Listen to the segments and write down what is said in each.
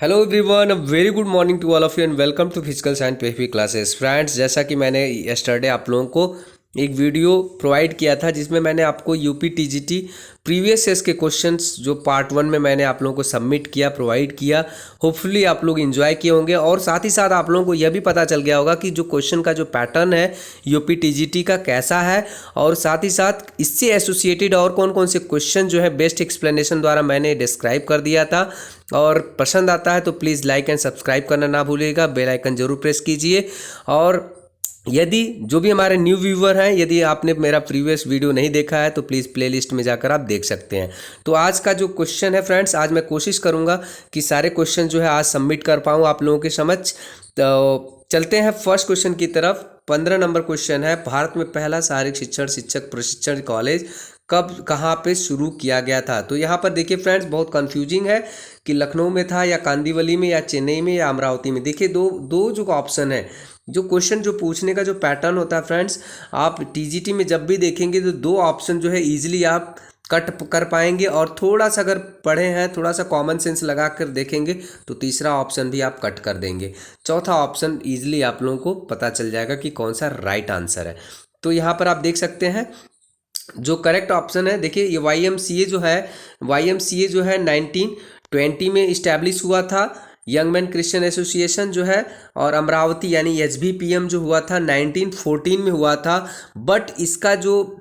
Hello everyone, a very good morning to all of you and welcome to physical science PFP classes. Friends, जैसा कि मैंने yesterday आप लोगों को एक वीडियो प्रोवाइड किया था जिसमें मैंने आपको यूपी टीजीटी प्रीवियस ईयर्स के क्वेश्चंस जो पार्ट 1 में मैंने आप लोगों को सबमिट किया, प्रोवाइड किया। होपफुली आप लोग एंजॉय किए होंगे और साथ ही साथ आप लोगों को यह भी पता चल गया होगा कि जो क्वेश्चन का जो पैटर्न है यूपी टीजीटी का कैसा है, और साथ ही साथ इससे एसोसिएटेड और कौन कौन से क्वेश्चन जो है बेस्ट एक्सप्लेनेशन द्वारा मैंने डिस्क्राइब कर दिया था। और पसंद आता है तो प्लीज़ लाइक एंड सब्सक्राइब करना ना भूलिएगा, बेल आइकन जरूर प्रेस कीजिए। और यदि जो भी हमारे न्यू व्यूवर हैं, यदि आपने मेरा प्रीवियस वीडियो नहीं देखा है तो प्लीज़ प्लेलिस्ट में जाकर आप देख सकते हैं। तो आज का जो क्वेश्चन है फ्रेंड्स, आज मैं कोशिश करूंगा कि सारे क्वेश्चन जो है आज सबमिट कर पाऊँ आप लोगों के समक्ष। तो चलते हैं फर्स्ट क्वेश्चन की तरफ। 15 नंबर क्वेश्चन है, भारत में पहला शारीरिक शिक्षण शिक्षक प्रशिक्षण कॉलेज कब कहाँ पे शुरू किया गया था। तो यहाँ पर देखिए फ्रेंड्स, बहुत कंफ्यूजिंग है कि लखनऊ में था या कांदीवली में या चेन्नई में या अमरावती में। देखिए दो दो जो ऑप्शन है, जो क्वेश्चन जो पूछने का जो पैटर्न होता है फ्रेंड्स, आप टीजीटी में जब भी देखेंगे तो दो ऑप्शन जो है इजीली आप कट कर पाएंगे, और थोड़ा सा अगर पढ़े हैं, थोड़ा सा कॉमन सेंस लगा कर देखेंगे तो तीसरा ऑप्शन भी आप कट कर देंगे। चौथा ऑप्शन इजीली आप लोगों को पता चल जाएगा कि कौन सा राइट आंसर है। तो यहाँ पर आप देख सकते हैं जो करेक्ट ऑप्शन है, देखिए ये वाईएमसीए जो है 1920 में इस्टेब्लिश हुआ था, यंग मैन क्रिश्चियन एसोसिएशन जो है। और अमरावती यानी एचबीपीएम जो हुआ था 1914 में हुआ था। बट इसका जो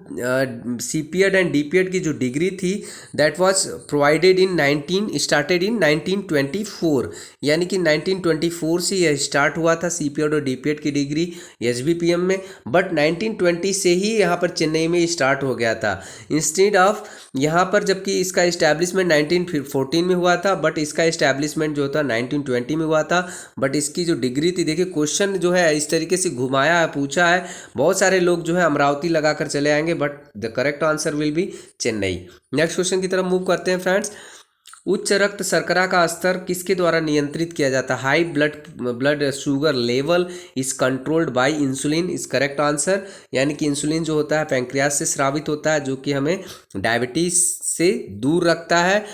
सीपीएड एंड डीपीएड की जो डिग्री थी दैट वाज प्रोवाइडेड इन 1924, यानी कि 1924 से यह स्टार्ट हुआ था सीपीएड और डीपीएड की डिग्री एचबीपीएम में। बट 1920 से ही यहाँ पर चेन्नई में स्टार्ट हो गया था इंस्टेड ऑफ यहाँ पर, जबकि इसका इस्टेब्लिशमेंट 1914 में हुआ था, बट इसका इस्टेब्लिशमेंट जो था 1920 में हुआ था। बट इसकी जो डिग्री थी, देखिए क्वेश्चन जो है इस तरीके से घुमाया है, पूछा है, बहुत सारे लोग जो है अमरावती लगाकर चले आएंगे, but the correct answer will be Chennai. Next question की तरफ मूव करते हैं फ्रेंड्स। उच्च रक्त शर्करा का स्तर किसके द्वारा नियंत्रित किया जाता है? High blood sugar level is controlled by insulin is correct answer, यानी कि इंसुलिन जो होता है पैंक्रियास से स्रावित होता है, जो कि हमें डायबिटीज से दूर रखता है।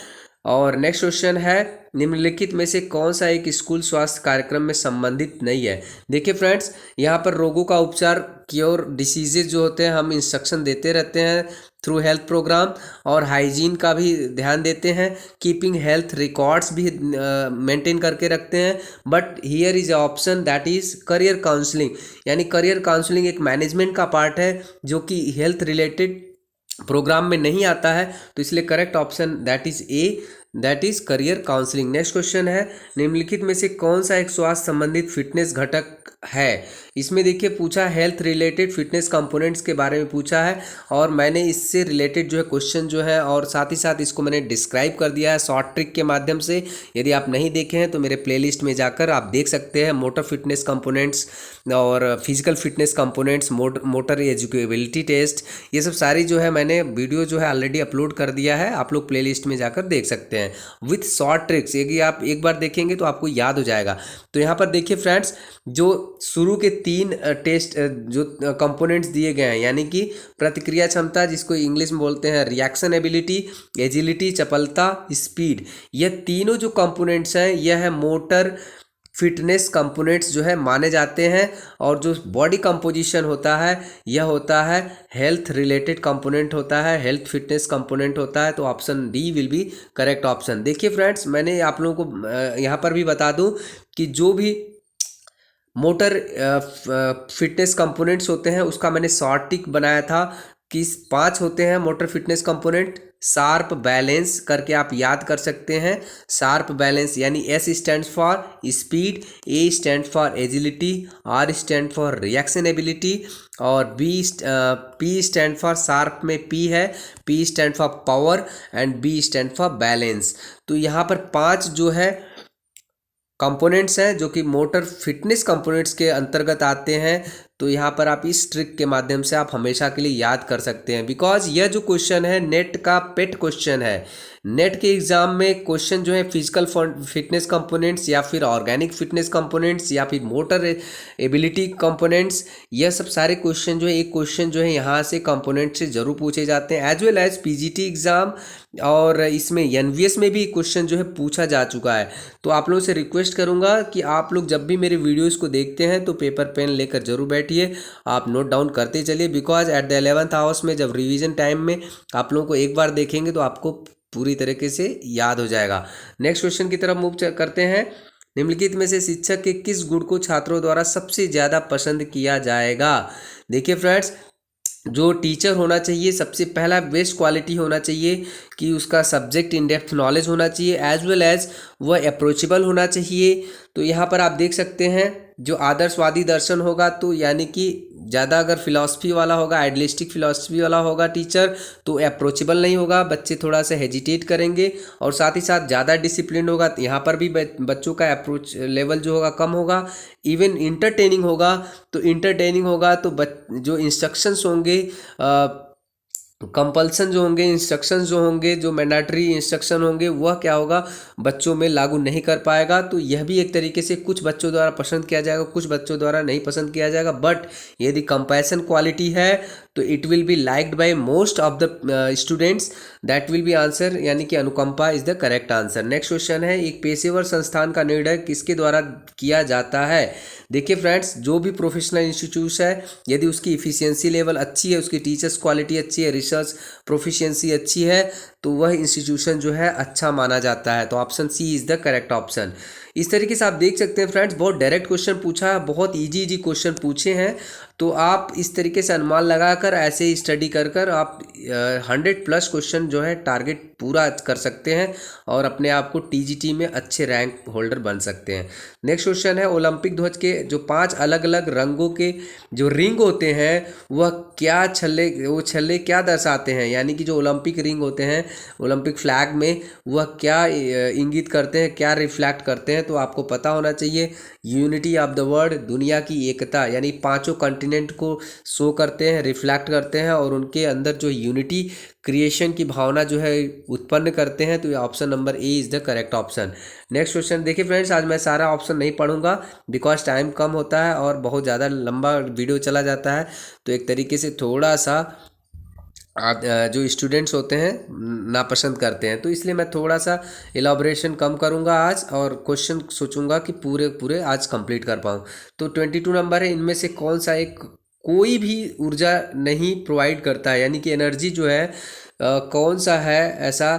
और नेक्स्ट क्वेश्चन है, निम्नलिखित में से कौन सा एक स्कूल स्वास्थ्य कार्यक्रम में संबंधित नहीं है? देखिए फ्रेंड्स, यहाँ पर रोगों का उपचार, क्योर डिसीजेज जो होते हैं हम इंस्ट्रक्शन देते रहते हैं थ्रू हेल्थ प्रोग्राम, और हाइजीन का भी ध्यान देते हैं, कीपिंग हेल्थ रिकॉर्ड्स भी मेंटेन करके रखते हैं। But here is option that is career counselling, यानी करियर काउंसलिंग एक मैनेजमेंट का पार्ट है जो कि हेल्थ रिलेटेड प्रोग्राम में नहीं आता है। तो इसलिए correct option that is a, that is career counselling. Next question है, निम्नलिखित में से कौन सा एक स्वास्थ्य संबंधित फिटनेस घटक है? इसमें देखिए पूछा हेल्थ रिलेटेड फिटनेस कंपोनेंट्स के बारे में पूछा है, और मैंने इससे रिलेटेड जो है क्वेश्चन जो है, और साथ ही साथ इसको मैंने डिस्क्राइब कर दिया है शॉर्ट ट्रिक के माध्यम से। यदि आप नहीं देखे हैं तो मेरे प्लेलिस्ट में जाकर आप देख सकते हैं। मोटर फिटनेस कंपोनेंट्स और physical fitness components, motor educability test, ये सब सारी जो है मैंने वीडियो जो है ऑलरेडी अपलोड कर दिया है, आप लोग प्लेलिस्ट में जाकर देख सकते हैं विथ शॉर्ट ट्रिक्स। यदि आप एक बार देखेंगे तो आपको याद हो जाएगा। तो यहाँ पर देखिए फ्रेंड्स, जो शुरू के 3 टेस्ट जो कंपोनेंट्स दिए गए हैं, यानी कि प्रतिक्रिया क्षमता जिसको इंग्लिश में बोलते हैं रिएक्शन एबिलिटी, एजिलिटी चपलता, स्पीड, ये तीनों जो कंपोनेंट्स हैं यह है मोटर फिटनेस कंपोनेंट्स जो है माने जाते हैं। और जो बॉडी कंपोजिशन होता है यह होता है हेल्थ रिलेटेड कंपोनेंट होता है, हेल्थ फिटनेस कंपोनेंट होता है। तो option D will be correct option. देखिए फ्रेंड्स, मैंने आप लोगों को यहाँ पर भी बता दूं कि जो भी मोटर फिटनेस कंपोनेंट्स होते हैं उसका मैंने शॉर्ट ट्रिक बनाया था कि 5 होते हैं motor fitness component. Sharp balance करके आप याद कर सकते हैं। शार्प बैलेंस यानी S stand for speed, A stand for agility, R stand for reaction ability, और पी स्टैंड फॉर शार्प में पी है, P stand for power, and B stand for balance. तो यहाँ पर 5 जो है कंपोनेंट्स हैं जो कि मोटर फिटनेस कंपोनेंट्स के अंतर्गत आते हैं। तो यहाँ पर आप इस ट्रिक के माध्यम से आप हमेशा के लिए याद कर सकते हैं, बिकॉज यह जो क्वेश्चन है नेट का पेट क्वेश्चन है। नेट के एग्जाम में क्वेश्चन जो है फिजिकल फिटनेस कंपोनेंट्स या फिर ऑर्गेनिक फिटनेस कंपोनेंट्स या फिर मोटर एबिलिटी कंपोनेंट्स, यह सब सारे क्वेश्चन जो है एक क्वेश्चन जो है यहाँ से कंपोनेंट से जरूर पूछे जाते हैं, as well as PGT exam और इसमें एनवीएस में भी क्वेश्चन जो है पूछा जा चुका है। तो आप लोगों से रिक्वेस्ट करूंगा कि आप लोग जब भी मेरे वीडियोस को देखते हैं तो पेपर पेन लेकर जरूर बैठिए, आप नोट डाउन करते चलिए, because at the 11th hours में जब रिवीजन टाइम में आप लोगों को एक बार देखेंगे तो आपको पूरी तरीके से याद हो जाएगा। नेक्स्ट क्वेश्चन की तरफ मूव करते हैं। निम्नलिखित में से शिक्षक के किस गुण को छात्रों द्वारा सबसे ज़्यादा पसंद किया जाएगा? देखिए फ्रेंड्स, जो टीचर होना चाहिए सबसे पहला बेस्ट क्वालिटी होना चाहिए कि उसका सब्जेक्ट इन डेप्थ नॉलेज होना चाहिए, एज वेल एज वह अप्रोचेबल होना चाहिए। तो यहाँ पर आप देख सकते हैं जो आदर्शवादी दर्शन होगा, तो यानी कि ज़्यादा अगर फिलॉसफी वाला होगा, आइडियलिस्टिक फिलॉसफी वाला होगा टीचर, तो अप्रोचेबल नहीं होगा, बच्चे थोड़ा सा हेजिटेट करेंगे। और साथ ही साथ ज़्यादा डिसिप्लिन होगा, यहाँ पर भी बच्चों का अप्रोच लेवल जो होगा कम होगा। इवन इंटरटेनिंग होगा, तो इंटरटेनिंग होगा तो जो इंस्ट्रक्शंस होंगे, कंपल्सन जो होंगे, इंस्ट्रक्शंस जो होंगे, जो मैंडेटरी इंस्ट्रक्शन होंगे, वह क्या होगा बच्चों में लागू नहीं कर पाएगा। तो यह भी एक तरीके से कुछ बच्चों द्वारा पसंद किया जाएगा, कुछ बच्चों द्वारा नहीं पसंद किया जाएगा। बट यदि कंपैशन क्वालिटी है तो it will be liked by most of the students, that will be answer, यानी कि अनुकंपा is the correct answer. Next question है, एक पेशेवर संस्थान का निर्णय किसके द्वारा किया जाता है? देखिए फ्रेंड्स, जो भी प्रोफेशनल इंस्टीट्यूट है, यदि उसकी इफिशियंसी लेवल अच्छी है, उसकी टीचर्स क्वालिटी अच्छी है, रिसर्च प्रोफिशिएंसी अच्छी है, तो वह इंस्टीट्यूशन जो है अच्छा माना जाता है। तो option C is the correct option. इस तरीके से आप देख सकते हैं फ्रेंड्स, बहुत डायरेक्ट क्वेश्चन पूछा है, बहुत इजी क्वेश्चन पूछे हैं। तो आप इस तरीके से अनुमान लगाकर ऐसे ही स्टडी कर आप 100+ क्वेश्चन जो है टारगेट पूरा कर सकते हैं और अपने आप को टीजीटी में अच्छे रैंक होल्डर बन सकते हैं। नेक्स्ट क्वेश्चन है, ओलंपिक ध्वज के जो 5 अलग अलग रंगों के जो रिंग होते हैं वह क्या छल्ले क्या दर्शाते हैं? यानी कि जो ओलंपिक रिंग होते हैं ओलंपिक फ्लैग में, वह क्या इंगित करते हैं, क्या रिफ्लेक्ट करते हैं? तो आपको पता होना चाहिए, यूनिटी ऑफ द वर्ल्ड, दुनिया की एकता, यानी 5 कॉन्टिनेंट को शो करते हैं, रिफ्लेक्ट करते हैं और उनके अंदर जो यूनिटी क्रिएशन की भावना जो है उत्पन्न करते हैं। तो ये option number A is the correct option. Next question देखिए फ्रेंड्स, आज मैं सारा ऑप्शन नहीं पढ़ूंगा बिकॉज टाइम कम होता है और बहुत ज़्यादा लंबा वीडियो चला जाता है, तो एक तरीके से थोड़ा सा जो स्टूडेंट्स होते हैं नापसंद करते हैं, तो इसलिए मैं थोड़ा सा एलाबोरेशन कम करूंगा आज और क्वेश्चन सोचूंगा कि पूरे आज कंप्लीट कर पाऊँ। तो 22 नंबर है, इनमें से कौन सा एक कोई भी ऊर्जा नहीं प्रोवाइड करता है, यानी कि एनर्जी जो है कौन सा है ऐसा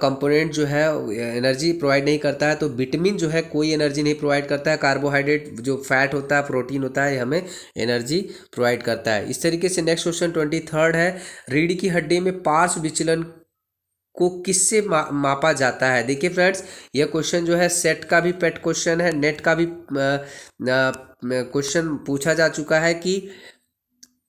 कंपोनेंट जो है एनर्जी प्रोवाइड नहीं करता है? तो विटामिन जो है कोई एनर्जी नहीं प्रोवाइड करता है, कार्बोहाइड्रेट जो फैट होता है, प्रोटीन होता है, हमें एनर्जी प्रोवाइड करता है। इस तरीके से नेक्स्ट क्वेश्चन 23 है, रीढ़ की हड्डी में पार्श्व विचलन को किससे मापा जाता है? देखिए फ्रेंड्स, यह क्वेश्चन जो है सेट का भी पेट क्वेश्चन है, नेट का भी क्वेश्चन पूछा जा चुका है कि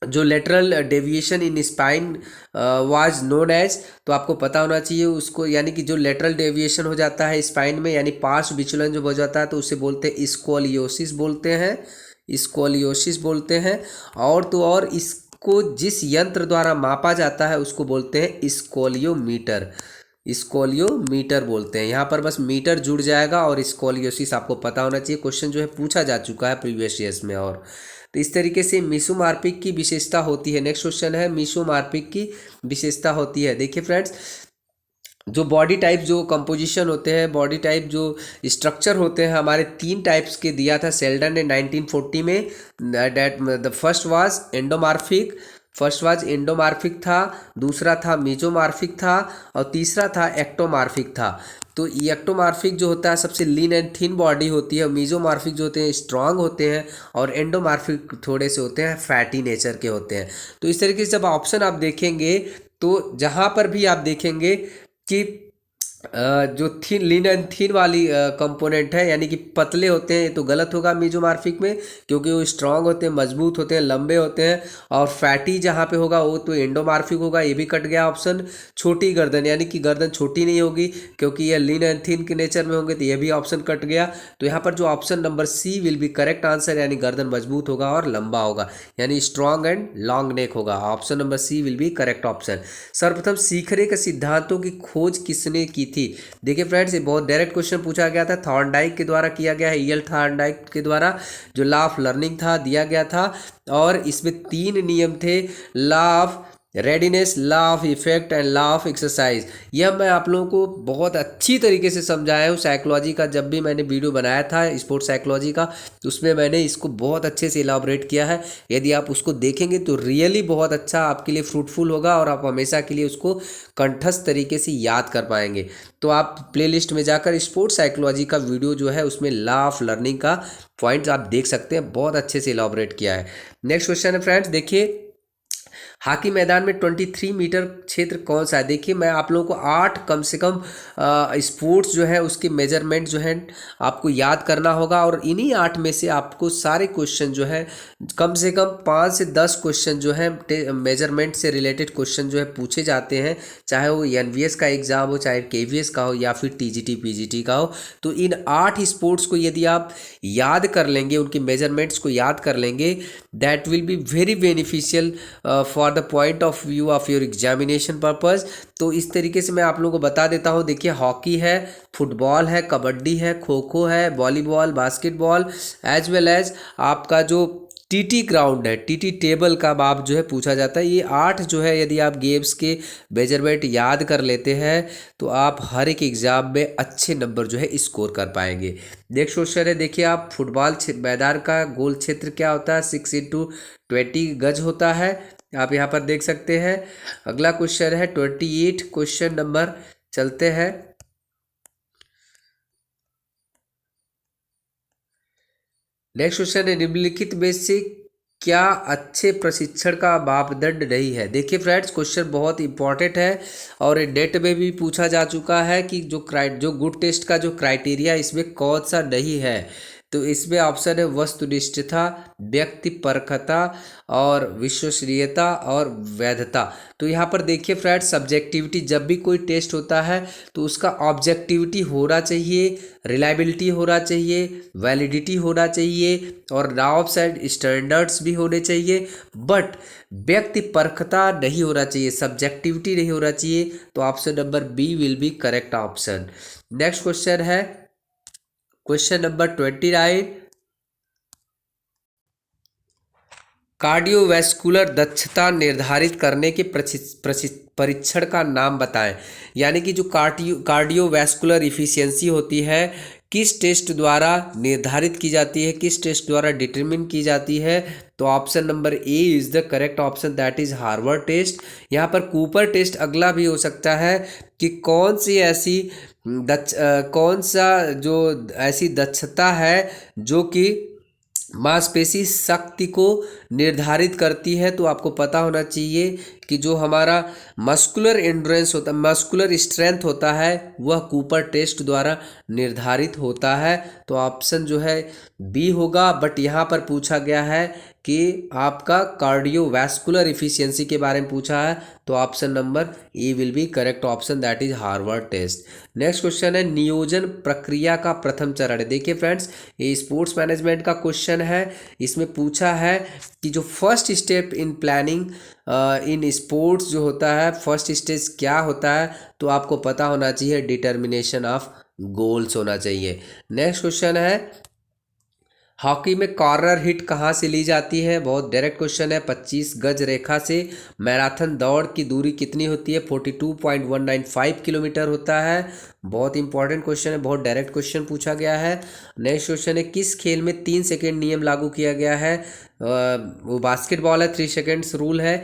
जो lateral deviation in spine was known as, तो आपको पता होना चाहिए उसको, यानी कि जो लेटरल डेविएशन हो जाता है स्पाइन में, यानी पार्श्व विचलन जो हो जाता है, तो उसे बोलते हैं स्कोलियोसिस बोलते हैं, स्कोलियोसिस बोलते हैं। और तो और इसको जिस यंत्र द्वारा मापा जाता है उसको बोलते हैं स्कोलियोमीटर, स्कोलियोमीटर बोलते हैं। यहाँ पर बस मीटर जुड़ जाएगा और स्कोलियोसिस आपको पता होना चाहिए, क्वेश्चन जो है पूछा जा चुका है प्रीवियस ईयर्स में। और तो इस तरीके से मीसोमार्पिक की विशेषता होती है। नेक्स्ट क्वेश्चन है, मीसोमार्पिक की विशेषता होती है। देखिए फ्रेंड्स, जो बॉडी टाइप जो कंपोजिशन होते हैं, बॉडी टाइप जो स्ट्रक्चर होते हैं, हमारे 3 टाइप्स के दिया था सेल्डन ने 1940 में। दैट द फर्स्ट वाज एंडोमार्फिक था, दूसरा था मेसोमार्फिक था और तीसरा था एक्टोमार्फिक था। तो एक्टोमार्फिक जो होता है सबसे लीन एंड थिन बॉडी होती है, मेसोमार्फिक जो होते हैं स्ट्रांग होते हैं और एंडोमार्फिक थोड़े से होते हैं फैटी नेचर के होते हैं। तो इस तरीके से जब ऑप्शन आप देखेंगे तो जहाँ पर भी आप देखेंगे कि जो थीन लीन एंड थीन वाली कंपोनेंट है, यानी कि पतले होते हैं, ये तो गलत होगा मीजोमॉर्फिक में, क्योंकि वो स्ट्रांग होते हैं, मजबूत होते हैं, लंबे होते हैं। और फैटी जहाँ पे होगा वो तो एंडोमॉर्फिक होगा, ये भी कट गया ऑप्शन। छोटी गर्दन, यानी कि गर्दन छोटी नहीं होगी, क्योंकि ये लीन एंड थीन के नेचर में होंगे, तो ये भी ऑप्शन कट गया। तो यहाँ पर जो option number C will be correct answer, यानी गर्दन मजबूत होगा और लंबा होगा, यानी स्ट्रांग एंड लॉन्ग नेक होगा। Option number C will be correct option. सर्वप्रथम सीखने के सिद्धांतों की खोज किसने की थी? देखिए फ्रेंड्स, ये बहुत डायरेक्ट क्वेश्चन पूछा गया था, थॉर्नडाइक के द्वारा किया गया है, ईएल थॉर्नडाइक के द्वारा जो लॉ ऑफ लर्निंग था दिया गया था। और इसमें 3 नियम थे, law of readiness, law of effect and law of exercise. यह मैं आप लोगों को बहुत अच्छी तरीके से समझाया हूँ साइकोलॉजी का, जब भी मैंने वीडियो बनाया था स्पोर्ट्स साइकोलॉजी का, तो उसमें मैंने इसको बहुत अच्छे से इलाबोरेट किया है। यदि आप उसको देखेंगे तो रियली बहुत अच्छा आपके लिए फ्रूटफुल होगा, और आप हमेशा के लिए उसको कंठस्थ तरीके से याद कर पाएंगे। तो आप प्लेलिस्ट में जाकर स्पोर्ट्स साइकोलॉजी का वीडियो जो है उसमें लॉ ऑफ लर्निंग का पॉइंट्स आप देख सकते हैं, बहुत अच्छे से इलाबोरेट किया है। नेक्स्ट क्वेश्चन है फ्रेंड्स, देखिए हॉकी मैदान में 23 मीटर क्षेत्र कौन सा है? देखिए मैं आप लोगों को 8 कम से कम स्पोर्ट्स जो है उसके मेजरमेंट जो है आपको याद करना होगा, और इन्हीं 8 में से आपको सारे क्वेश्चन जो है कम से कम 5 से 10 क्वेश्चन जो है मेजरमेंट से रिलेटेड क्वेश्चन जो है पूछे जाते हैं, चाहे वो एनवीएस का एग्ज़ाम हो, चाहे केवीएस का हो, या फिर टीजीटी पीजीटी का हो। तो इन 8 स्पोर्ट्स को यदि आप याद कर लेंगे, उनके मेजरमेंट्स को याद कर लेंगे, that will be very beneficial for the point of view of your examination purpose. तो इस तरीके से मैं आप लोगों को बता देता हूँ। देखिए हॉकी है, फुटबॉल है, कबड्डी है, खो खो है, volleyball, basketball, as well as आपका जो टीटी ग्राउंड है, टीटी टेबल का माप जो है पूछा जाता है। ये 8 जो है यदि आप गेम्स के मेजरमेंट याद कर लेते हैं तो आप हर एक एग्ज़ाम में अच्छे नंबर जो है स्कोर कर पाएंगे। नेक्स्ट क्वेश्चन है, देखिए आप फुटबॉल मैदान का गोल क्षेत्र क्या होता है? 6x20 गज होता है, आप यहाँ पर देख सकते हैं। अगला क्वेश्चन है 28 क्वेश्चन नंबर, चलते हैं। नेक्स्ट क्वेश्चन है, निम्नलिखित में से क्या अच्छे प्रशिक्षण का मापदंड नहीं है? देखिए फ्रेंड्स, क्वेश्चन बहुत इंपॉर्टेंट है, और नेट में भी पूछा जा चुका है कि जो गुड टेस्ट का जो क्राइटेरिया इसमें कौन सा नहीं है। तो इसमें ऑप्शन है वस्तुनिष्ठता, व्यक्ति परखता, और विश्वसनीयता, और वैधता। तो यहाँ पर देखिए फ्रेंड्स, सब्जेक्टिविटी, जब भी कोई टेस्ट होता है तो उसका ऑब्जेक्टिविटी होना चाहिए, रिलायबिलिटी होना चाहिए, वैलिडिटी होना चाहिए, और नॉर्म्स एंड स्टैंडर्ड्स भी होने चाहिए, बट व्यक्ति परखता नहीं होना चाहिए, सब्जेक्टिविटी नहीं होना चाहिए। तो option number B will be correct option. Next question है क्वेश्चन नंबर 29, कार्डियोवैस्कुलर दक्षता निर्धारित करने के परीक्षण का नाम बताएं। यानी कि जो कार्डियोवैस्कुलर इफिशियंसी होती है, किस टेस्ट द्वारा निर्धारित की जाती है, किस टेस्ट द्वारा डिटरमिन की जाती है? तो option number A is the correct option, that is Harvard test. यहाँ पर कूपर टेस्ट अगला भी हो सकता है कि कौन सी ऐसी कौन सा जो ऐसी दक्षता है जो कि मांसपेशी शक्ति को निर्धारित करती है। तो आपको पता होना चाहिए कि जो हमारा मस्कुलर एंड्योरेंस होता है, मस्कुलर स्ट्रेंथ होता है, वह कूपर टेस्ट द्वारा निर्धारित होता है। तो ऑप्शन जो है बी होगा, बट यहाँ पर पूछा गया है कि आपका कार्डियोवैस्कुलर इफिशियंसी के बारे में पूछा है, तो option number A will be correct option, that is Harvard test. Next question है, नियोजन प्रक्रिया का प्रथम चरण है। देखिए फ्रेंड्स, ये स्पोर्ट्स मैनेजमेंट का क्वेश्चन है। इसमें पूछा है कि जो first step in planning in sports जो होता है, फर्स्ट स्टेज क्या होता है? तो आपको पता होना चाहिए डिटर्मिनेशन ऑफ गोल्स होना चाहिए। नेक्स्ट क्वेश्चन है, हॉकी में कॉर्नर हिट कहाँ से ली जाती है? बहुत डायरेक्ट क्वेश्चन है। 25 गज रेखा से मैराथन दौड़ की दूरी कितनी होती है? 42.195 किलोमीटर होता है। बहुत इंपॉर्टेंट क्वेश्चन है, बहुत डायरेक्ट क्वेश्चन पूछा गया है। नेक्स्ट क्वेश्चन है, किस खेल में 3 सेकेंड नियम लागू किया गया है? वो बास्केटबॉल है, 3 सेकेंड्स रूल है।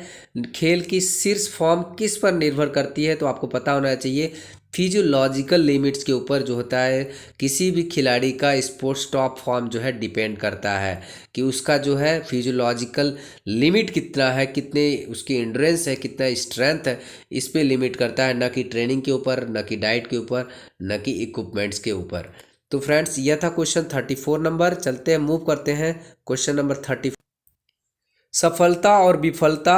खेल की शीर्ष फॉर्म किस पर निर्भर करती है? तो आपको पता होना चाहिए फिजियोलॉजिकल लिमिट्स के ऊपर जो होता है किसी भी खिलाड़ी का स्पोर्ट्स टॉप फॉर्म जो है डिपेंड करता है कि उसका जो है फिजियोलॉजिकल लिमिट कितना है, कितने उसकी एंड्योरेंस है, कितना स्ट्रेंथ है, इस पे लिमिट करता है, न कि ट्रेनिंग के ऊपर, न कि डाइट के ऊपर, न कि इक्विपमेंट्स के ऊपर। तो फ्रेंड्स यह था क्वेश्चन 34 नंबर। चलते हैं, मूव करते हैं क्वेश्चन नंबर 30। सफलता और विफलता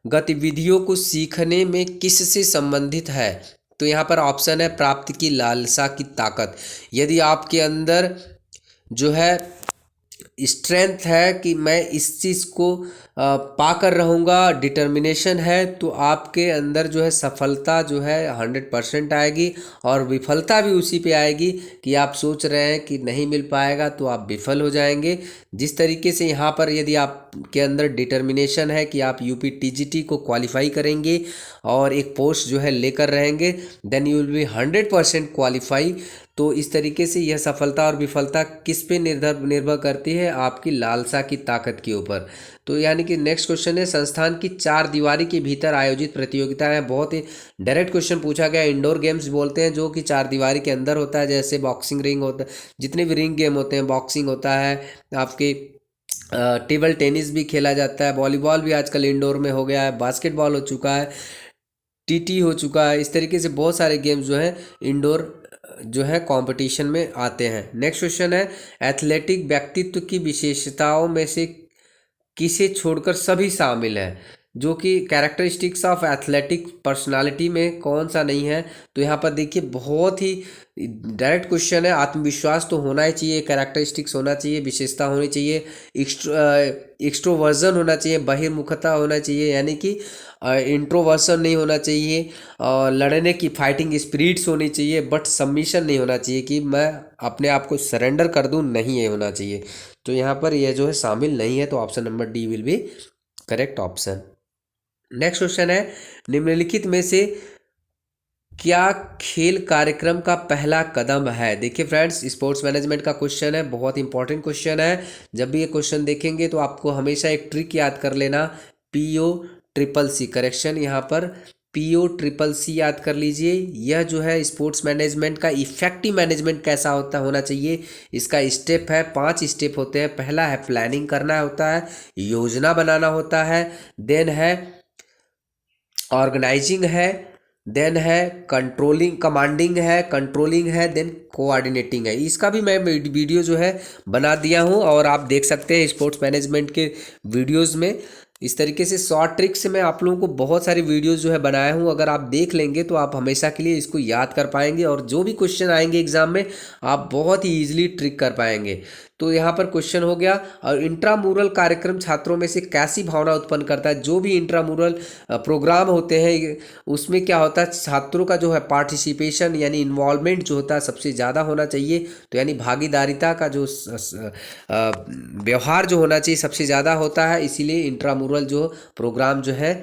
गतिविधियों को सीखने में किससे संबंधित है? तो यहाँ पर ऑप्शन है प्राप्ति की लालसा की ताकत। यदि आपके अंदर जो है स्ट्रेंथ है कि मैं इस चीज़ को पाकर रहूँगा, डिटर्मिनेशन है, तो आपके अंदर जो है सफलता जो है 100% आएगी, और विफलता भी उसी पे आएगी कि आप सोच रहे हैं कि नहीं मिल पाएगा तो आप विफल हो जाएंगे। जिस तरीके से यहाँ पर यदि आपके अंदर डिटर्मिनेशन है कि आप यूपी टीजीटी को क्वालिफाई करेंगे और एक पोस्ट जो है लेकर रहेंगे, then you will be 100% qualify. तो इस तरीके से यह सफलता और विफलता किस पे निर्भर करती है? आपकी लालसा की ताकत के ऊपर। तो यानी कि नेक्स्ट क्वेश्चन है, संस्थान की 4 दीवारी के भीतर आयोजित प्रतियोगिताएं। बहुत ही डायरेक्ट क्वेश्चन पूछा गया। इंडोर गेम्स बोलते हैं जो कि 4 दीवारी के अंदर होता है, जैसे बॉक्सिंग रिंग होता है, जितने भी रिंग गेम होते हैं, बॉक्सिंग होता है, आपके टेबल टेनिस भी खेला जाता है, वॉलीबॉल भी आजकल इंडोर में हो गया है, बास्केटबॉल हो चुका है, टीटी हो चुका है। इस तरीके से बहुत सारे गेम्स जो हैं इंडोर जो है कंपटीशन में आते हैं। नेक्स्ट क्वेश्चन है, एथलेटिक व्यक्तित्व की विशेषताओं में से किसे छोड़कर सभी शामिल है? जो कि कैरेक्टरिस्टिक्स ऑफ एथलेटिक पर्सनालिटी में कौन सा नहीं है? तो यहाँ पर देखिए बहुत ही डायरेक्ट क्वेश्चन है। आत्मविश्वास तो होना ही चाहिए, कैरेक्टरिस्टिक्स होना चाहिए, विशेषता होनी चाहिए, एक्सट्रोवर्जन होना चाहिए, बहिर्मुखता होना चाहिए, यानी कि इंट्रोवर्सन नहीं होना चाहिए, और लड़ने की फाइटिंग स्पिरिट्स होनी चाहिए, बट सबमिशन नहीं होना चाहिए कि मैं अपने आप को सरेंडर कर दूं, नहीं ये होना चाहिए। तो यहाँ पर यह जो है शामिल नहीं है, तो option number D will be correct option. Next question है, निम्नलिखित में से क्या खेल कार्यक्रम का पहला कदम है? देखिए फ्रेंड्स, स्पोर्ट्स मैनेजमेंट का क्वेश्चन है, बहुत इंपॉर्टेंट क्वेश्चन है। जब भी ये क्वेश्चन देखेंगे तो आपको हमेशा एक ट्रिक याद कर लेना, PO CCC करेक्शन, यहाँ पर PO CCC याद कर लीजिए। यह जो है स्पोर्ट्स मैनेजमेंट का इफेक्टिव मैनेजमेंट कैसा होना चाहिए, इसका स्टेप है, 5 स्टेप होते हैं। पहला है प्लानिंग करना होता है, योजना बनाना होता है, देन है ऑर्गेनाइजिंग है, देन है कंट्रोलिंग, कमांडिंग है, कंट्रोलिंग है, देन कोऑर्डिनेटिंग है। इसका भी मैं वीडियो जो है बना दिया हूँ और आप देख सकते हैं स्पोर्ट्स मैनेजमेंट के वीडियोस में। इस तरीके से शॉर्ट ट्रिक से मैं आप लोगों को बहुत सारी वीडियोस जो है बनाया हूँ। अगर आप देख लेंगे तो आप हमेशा के लिए इसको याद कर पाएंगे, और जो भी क्वेश्चन आएंगे एग्जाम में आप बहुत ही ईजिली ट्रिक कर पाएंगे। तो यहाँ पर क्वेश्चन हो गया, और इंट्रामुरल कार्यक्रम छात्रों में से कैसी भावना उत्पन्न करता है? जो भी इंट्रामुरल प्रोग्राम होते हैं उसमें क्या होता है, छात्रों का जो है पार्टिसिपेशन यानी इन्वॉल्वमेंट जो होता है सबसे ज़्यादा होना चाहिए। तो यानी भागीदारिता का जो व्यवहार जो होना चाहिए सबसे ज़्यादा होता है, इसीलिए इंट्रामुरल जो प्रोग्राम जो है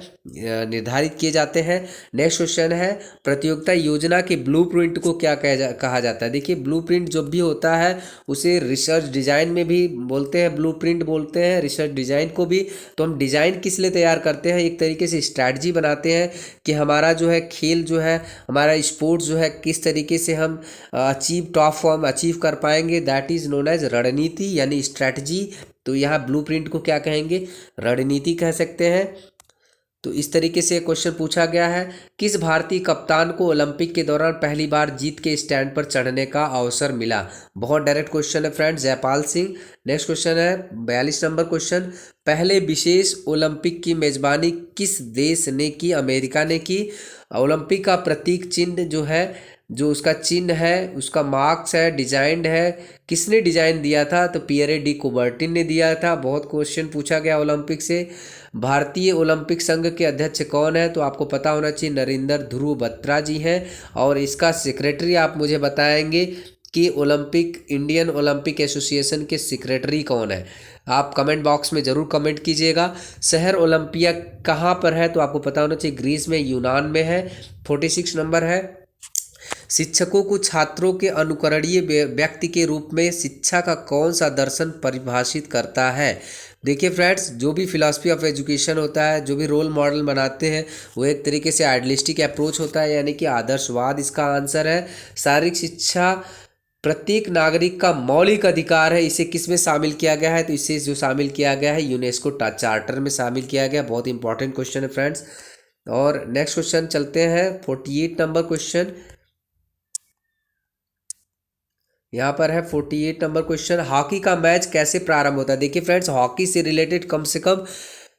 निर्धारित किए जाते हैं। नेक्स्ट क्वेश्चन है, प्रतियोगिता योजना के ब्लूप्रिंट को क्या कहा जाता है? देखिए ब्लूप्रिंट जो भी होता है उसे रिसर्च डिज़ाइन में भी बोलते हैं, ब्लूप्रिंट बोलते हैं, रिसर्च डिज़ाइन को भी। तो हम डिज़ाइन किस लिए तैयार करते हैं? एक तरीके से स्ट्रैटेजी बनाते हैं कि हमारा जो है खेल जो है, हमारा स्पोर्ट्स जो है किस तरीके से हम टॉप फॉर्म अचीव कर पाएंगे, दैट इज़ नोन एज रणनीति यानी स्ट्रैटेजी। तो यहाँ ब्लूप्रिंट को क्या कहेंगे? रणनीति कह सकते हैं। तो इस तरीके से क्वेश्चन पूछा गया है, किस भारतीय कप्तान को ओलंपिक के दौरान पहली बार जीत के स्टैंड पर चढ़ने का अवसर मिला? बहुत डायरेक्ट क्वेश्चन है friends, Jaipal Singh. Next question है 42 नंबर क्वेश्चन, पहले विशेष ओलंपिक की मेजबानी किस देश ने की? अमेरिका ने की। ओलंपिक का प्रतीक चिन्ह जो है, जो उसका चिन्ह है, उसका मार्क्स है, डिजाइंड है, किसने डिजाइन दिया था? तो पियरे डी कुबर्टिन ने दिया था। बहुत क्वेश्चन पूछा गया ओलंपिक से। भारतीय ओलंपिक संघ के अध्यक्ष कौन है? तो आपको पता होना चाहिए, नरेंद्र ध्रुव बत्रा जी हैं। और इसका सेक्रेटरी आप मुझे बताएंगे कि इंडियन ओलंपिक एसोसिएशन के सेक्रेटरी कौन है? आप कमेंट बॉक्स में ज़रूर कमेंट कीजिएगा। शहर ओलंपिया कहाँ पर है? तो आपको पता होना चाहिए, ग्रीस में, यूनान में है। 46 नंबर है, शिक्षकों को छात्रों के अनुकरणीय व्यक्ति के रूप में शिक्षा का कौन सा दर्शन परिभाषित करता है? देखिए फ्रेंड्स, जो भी फिलॉसफी ऑफ एजुकेशन होता है, जो भी रोल मॉडल बनाते हैं, वो एक तरीके से आइडियलिस्टिक अप्रोच होता है, यानी कि आदर्शवाद इसका आंसर है। शारीरिक शिक्षा प्रत्येक नागरिक का मौलिक अधिकार है, इसे किस में शामिल किया गया है? तो इसे जो शामिल किया गया है यूनेस्को चार्टर में शामिल किया गया। बहुत इंपॉर्टेंट क्वेश्चन है फ्रेंड्स। और नेक्स्ट क्वेश्चन चलते हैं, 48 नंबर क्वेश्चन। यहाँ पर है 48 नंबर क्वेश्चन, हॉकी का मैच कैसे प्रारंभ होता है? देखिए फ्रेंड्स, हॉकी से रिलेटेड कम से कम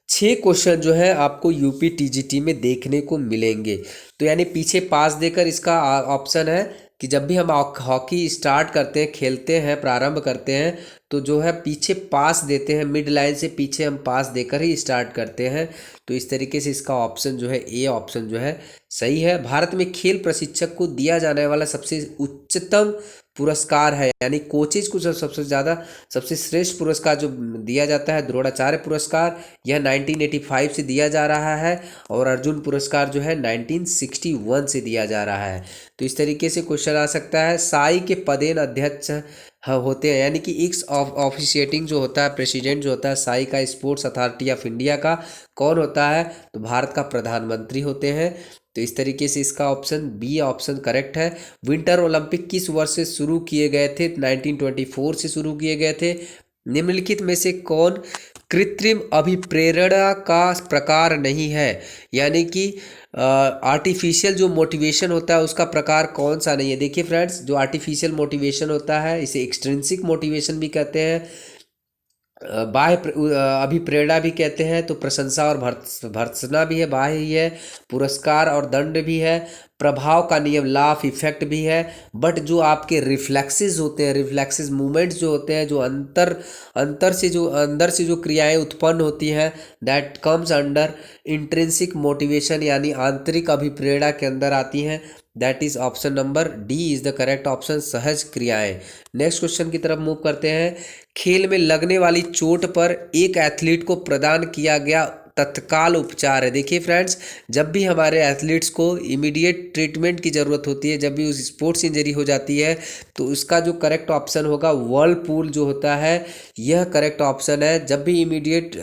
6 क्वेश्चन जो है आपको यूपी टीजीटी में देखने को मिलेंगे। तो यानी पीछे पास देकर इसका ऑप्शन है कि जब भी हम हॉकी स्टार्ट करते हैं, खेलते हैं, प्रारंभ करते हैं, तो जो है पीछे पास देते हैं, मिड लाइन से पीछे हम पास देकर ही स्टार्ट करते हैं। तो इस तरीके से इसका ऑप्शन जो है, ए ऑप्शन जो है सही है। भारत में खेल प्रशिक्षक को दिया जाने वाला सबसे उच्चतम पुरस्कार है, यानी कोचेज को सबसे ज़्यादा सबसे श्रेष्ठ पुरस्कार जो दिया जाता है द्रोणाचार्य पुरस्कार, यह 1985 से दिया जा रहा है। और अर्जुन पुरस्कार जो है 1961 से दिया जा रहा है। तो इस तरीके से क्वेश्चन आ सकता है। साई के पदेन अध्यक्ष होते हैं, यानी कि एक्स ऑफिशिएटिंग जो होता है, प्रेसिडेंट जो होता है साई का, स्पोर्ट्स अथॉरिटी ऑफ इंडिया का, कौन होता है? तो भारत का प्रधानमंत्री होते हैं। तो इस तरीके से इसका ऑप्शन बी ऑप्शन करेक्ट है। विंटर ओलंपिक किस वर्ष से शुरू किए गए थे? 1924 से शुरू किए गए थे। निम्नलिखित में से कौन कृत्रिम अभिप्रेरणा का प्रकार नहीं है? यानी कि आर्टिफिशियल जो मोटिवेशन होता है उसका प्रकार कौन सा नहीं है? देखिए फ्रेंड्स, जो आर्टिफिशियल मोटिवेशन होता है इसे एक्सट्रिंसिक मोटिवेशन भी कहते हैं, बाह्य अभिप्रेरणा भी कहते हैं। तो प्रशंसा और भर्त्सना भी है, बाह्य ही है। पुरस्कार और दंड भी है। प्रभाव का नियम, लॉ ऑफ इफेक्ट भी है। बट जो आपके रिफ्लेक्सेस होते हैं, रिफ्लेक्सेस मूवमेंट्स जो होते हैं, जो अंतर से जो क्रियाएं उत्पन्न होती हैं, that comes under intrinsic motivation, यानी आंतरिक अभिप्रेरणा के अंदर आती हैं। That is option number D is the correct option, सहज क्रियाएं। नेक्स्ट क्वेश्चन की तरफ मूव करते हैं। खेल में लगने वाली चोट पर एक एथलीट को प्रदान किया गया तत्काल उपचार है। देखिए फ्रेंड्स, जब भी हमारे एथलीट्स को इमीडिएट ट्रीटमेंट की ज़रूरत होती है, जब भी उस स्पोर्ट्स इंजरी हो जाती है, तो उसका जो करेक्ट ऑप्शन होगा व्हर्लपूल जो होता है, यह करेक्ट ऑप्शन है। जब भी इमीडिएट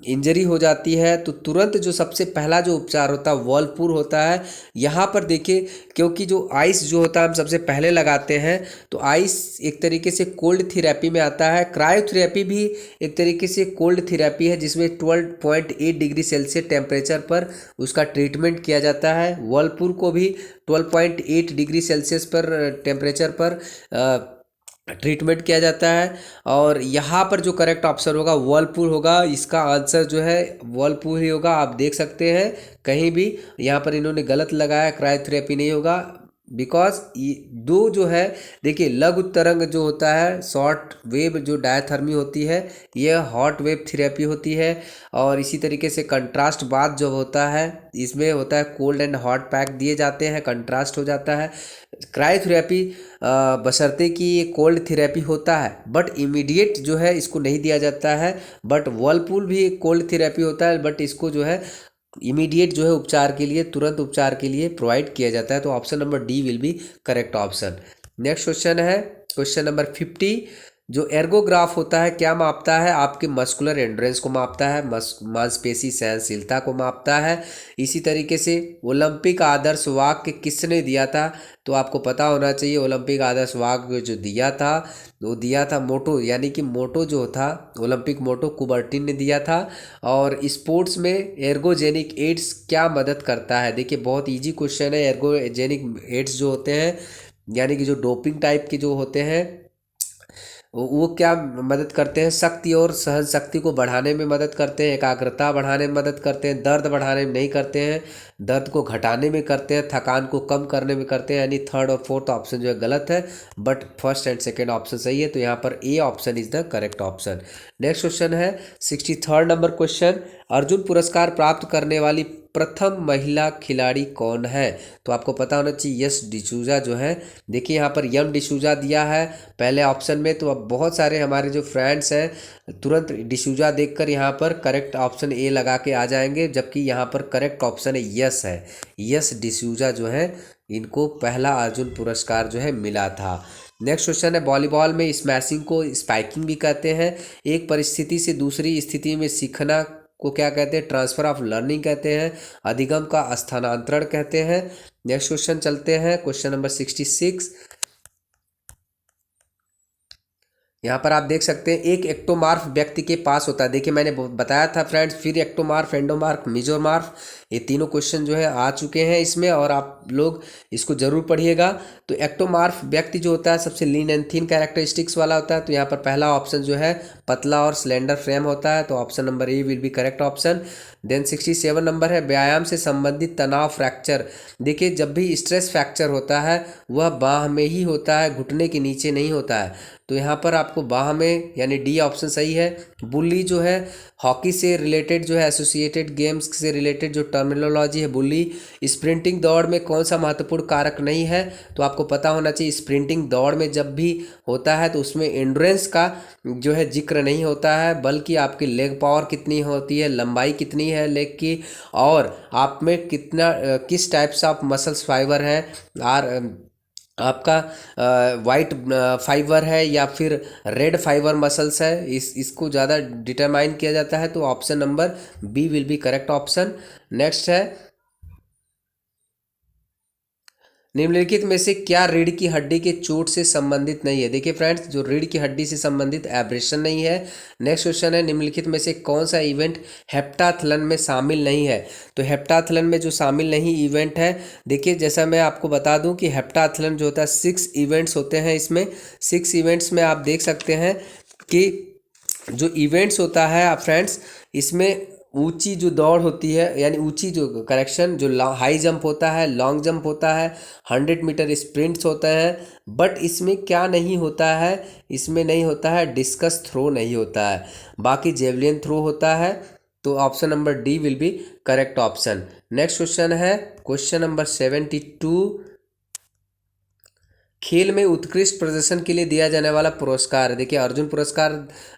इंजरी हो जाती है तो तुरंत जो सबसे पहला जो उपचार होता है व्हर्लपूल होता है। यहाँ पर देखिए, क्योंकि जो आइस जो होता है हम सबसे पहले लगाते हैं, तो आइस एक तरीके से कोल्ड थेरेपी में आता है। क्रायोथेरेपी भी एक तरीके से कोल्ड थेरेपी है, जिसमें 12.8 डिग्री सेल्सियस टेम्परेचर पर उसका ट्रीटमेंट किया जाता है। व्हर्लपूल को भी 12.8 डिग्री सेल्सियस पर टेम्परेचर पर ट्रीटमेंट किया जाता है। और यहाँ पर जो करेक्ट ऑप्शन होगा व्हर्लपूल होगा। इसका आंसर जो है व्हर्लपूल ही होगा। आप देख सकते हैं कहीं भी यहाँ पर इन्होंने गलत लगाया, क्रायोथेरेपी नहीं होगा। बिकॉज ये दो जो है, देखिए लघु तरंग जो होता है, शॉर्ट वेव जो डायथर्मी होती है, यह हॉट वेव थेरेपी होती है। और इसी तरीके से कंट्रास्ट बाथ जो होता है, इसमें होता है कोल्ड एंड हॉट पैक दिए जाते हैं, कंट्रास्ट हो जाता है। क्रायोथेरेपी बशर्ते कि ये कोल्ड थेरेपी होता है, बट इमीडिएट जो है इसको नहीं दिया जाता है। बट व्हर्लपूल भी एक कोल्ड थेरेपी होता है, बट इसको जो है इमीडिएट जो है उपचार के लिए, तुरंत उपचार के लिए प्रोवाइड किया जाता है। तो option number D will be correct option. Next question है क्वेश्चन नंबर 50। जो एर्गोग्राफ होता है क्या मापता है? आपके मस्कुलर एंड्योरेंस को मापता है, मांसपेशी सहनशीलता को मापता है। इसी तरीके से ओलंपिक आदर्श वाक्य किसने दिया था? तो आपको पता होना चाहिए, ओलंपिक आदर्श वाक्य जो दिया था वो दिया था मोटो, यानी कि मोटो जो था ओलंपिक मोटो कुबर्टिन ने दिया था। और स्पोर्ट्स में एर्गोजेनिक एड्स क्या मदद करता है? देखिए बहुत ईजी क्वेश्चन है। एर्गोजेनिक एड्स जो होते हैं, यानी कि जो डोपिंग टाइप के जो होते हैं, वो क्या मदद करते हैं? शक्ति और सहन शक्ति को बढ़ाने में मदद करते हैं, एकाग्रता बढ़ाने में मदद करते हैं, दर्द बढ़ाने में नहीं करते हैं, दर्द को घटाने में करते हैं, थकान को कम करने में करते हैं। यानी थर्ड और फोर्थ ऑप्शन जो है गलत है, but first and second option सही है। तो यहाँ पर A option is the correct option. Next question है 63 नंबर क्वेश्चन। अर्जुन पुरस्कार प्राप्त करने वाली प्रथम महिला खिलाड़ी कौन है? तो आपको पता होना चाहिए, यश डिसूजा जो है। देखिए यहाँ पर यम डिसूजा दिया है पहले ऑप्शन में, तो अब बहुत सारे हमारे जो फ्रेंड्स हैं तुरंत डिसूजा देखकर यहाँ पर करेक्ट ऑप्शन ए लगा के आ जाएंगे, जबकि यहाँ पर करेक्ट ऑप्शन है यस है, यस डिसूजा जो है इनको पहला अर्जुन पुरस्कार जो है मिला था। नेक्स्ट क्वेश्चन है, वॉलीबॉल में स्मैशिंग को स्पाइकिंग भी कहते हैं। एक परिस्थिति से दूसरी स्थिति में सीखना को क्या कहते हैं? ट्रांसफर ऑफ लर्निंग कहते हैं। अधिगम का स्थानांतरण कहते हैं। नेक्स्ट क्वेश्चन चलते हैं, क्वेश्चन नंबर 66। यहाँ पर आप देख सकते हैं एक एक्टोमार्फ व्यक्ति के पास होता है। देखिए मैंने बताया था फ्रेंड्स, फिर एक्टोमार्फ, एंडोमार्फ, मेसोमार्फ, ये तीनों क्वेश्चन जो है आ चुके हैं इसमें, और आप लोग इसको जरूर पढ़िएगा। तो एक्टोमार्फ व्यक्ति जो होता है सबसे लीन एंड थिन कैरेक्टरिस्टिक्स वाला होता है। तो यहाँ पर पहला ऑप्शन जो है पतला और स्लेंडर फ्रेम होता है, तो option number A will be correct option. Then 67 number है, व्यायाम से संबंधित तनाव फ्रैक्चर। देखिए जब भी स्ट्रेस फ्रैक्चर होता है वह बाह में ही होता है, घुटने के नीचे नहीं होता है। तो यहाँ पर आपको बाह में, यानी डी ऑप्शन सही है। बुल्ली जो है हॉकी से रिलेटेड जो है, एसोसिएटेड गेम्स से रिलेटेड जो टर्मिनोलॉजी है बुल्ली। स्प्रिंटिंग दौड़ में कौन सा महत्वपूर्ण कारक नहीं है? तो आपको पता होना चाहिए स्प्रिंटिंग दौड़ में जब भी होता है तो उसमें एंड्योरेंस का जो है जिक्र नहीं होता है, बल्कि आपकी लेग पावर कितनी होती है, लंबाई कितनी है लेग की, और आप में कितना किस टाइप्स ऑफ मसल्स फाइबर हैं, आर आपका वाइट फाइबर है या फिर रेड फाइबर मसल्स है, इसको ज़्यादा डिटरमाइन किया जाता है। तो option number B will be correct option. Next है, निम्नलिखित में से क्या रीढ़ की हड्डी के चोट से संबंधित नहीं है? देखिए फ्रेंड्स, जो रीढ़ की हड्डी से संबंधित एब्रेशन नहीं है। नेक्स्ट क्वेश्चन है, निम्नलिखित में से कौन सा इवेंट हेप्टाथलन में शामिल नहीं है? तो हेप्टाथलन में जो शामिल नहीं इवेंट है, देखिए जैसा मैं आपको बता दूं कि हेप्टाथलन जो होता है 6 इवेंट्स होते हैं इसमें। 6 इवेंट्स में आप देख सकते हैं कि जो इवेंट्स होता है आप फ्रेंड्स, इसमें ऊंची जो दौड़ होती है, यानी ऊंची जो करेक्शन, जो हाई जंप होता है, लॉन्ग जंप होता है, 100 मीटर स्प्रिंट्स होते हैं। बट इसमें क्या नहीं होता है? इसमें नहीं होता है डिस्कस थ्रो, नहीं होता है। बाकी जेवलिन थ्रो होता है। तो option number D will be correct option. Next question है क्वेश्चन नंबर 72। खेल में उत्कृष्ट प्रदर्शन के लिए दिया जाने वाला पुरस्कार, देखिए अर्जुन पुरस्कार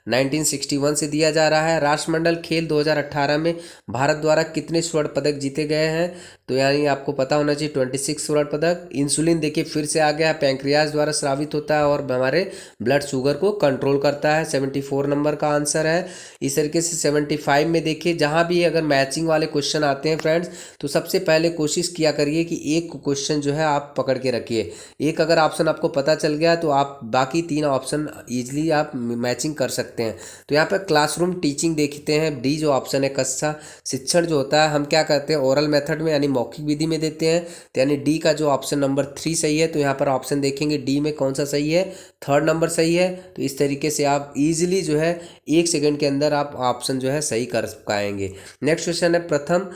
1961 से दिया जा रहा है। राष्ट्रमंडल खेल 2018 में भारत द्वारा कितने स्वर्ण पदक जीते गए हैं? तो यानी आपको पता होना चाहिए 26 स्वर्ण पदक। इंसुलिन देखिए फिर से आ गया, पैंक्रियाज द्वारा स्रावित होता है और हमारे ब्लड शुगर को कंट्रोल करता है, 74 नंबर का आंसर है। इस तरीके से 75 में देखिए, जहाँ भी अगर मैचिंग वाले क्वेश्चन आते हैं फ्रेंड्स, तो सबसे पहले कोशिश किया करिए कि एक क्वेश्चन जो है आप पकड़ के रखिए। एक अगर ऑप्शन आपको पता चल गया तो आप बाकी 3 ऑप्शन इजीली आप मैचिंग कर सकते हैं। तो यहाँ पर क्लासरूम टीचिंग देखते हैं, डी जो ऑप्शन है। कक्षा शिक्षण जो होता है हम क्या करते हैं? ओरल मेथड में यानी मौखिक विधि में देते हैं, तो यानी डी का जो ऑप्शन नंबर 3 सही है। तो यहाँ पर ऑप्शन देखेंगे डी में कौन सा सही है, 3rd नंबर सही है। तो इस तरीके से आप इजीली जो है 1 सेकंड के अंदर आप ऑप्शन जो है सही कर पाएंगे। नेक्स्ट क्वेश्चन है, प्रथम